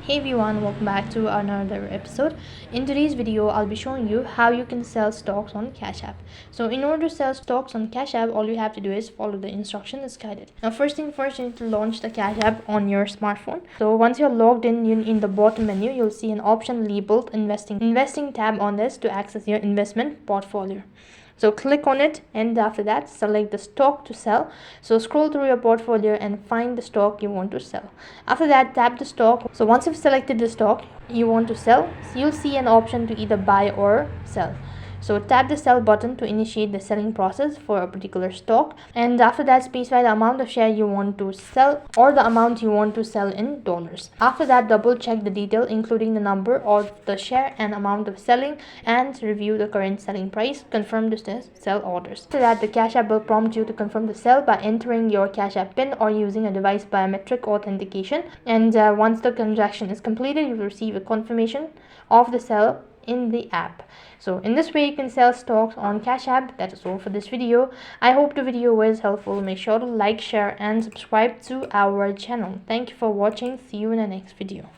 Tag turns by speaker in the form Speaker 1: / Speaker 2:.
Speaker 1: Hey everyone, welcome back to another episode. In today's video, I'll be showing you how you can sell stocks on Cash App. So in order to sell stocks on Cash App, all you have to do is follow the instructions as guided. Now first thing first, you need to launch the Cash App on your smartphone. So once you're logged in the bottom menu, you'll see an option labeled Investing tab on this to access your investment portfolio. So click on it, and after that select the stock to sell. So scroll through your portfolio and find the stock you want to sell. After that, tap the stock. So once you've selected the stock you want to sell, you'll see an option to either buy or sell. So tap the sell button to initiate the selling process for a particular stock, and after that specify the amount of share you want to sell or the amount you want to sell in dollars. After that, double check the detail including the number of the share and amount of selling, and review the current selling price. Confirm the sell orders. After that, the Cash App will prompt you to confirm the sell by entering your Cash App PIN or using a device biometric authentication, and once the transaction is completed, you will receive a confirmation of the sell in the app. So in this way you can sell stocks on Cash App. That is all for this video. I hope the video was helpful. Make sure to like, share and subscribe to our channel. Thank you for watching. See you in the next video.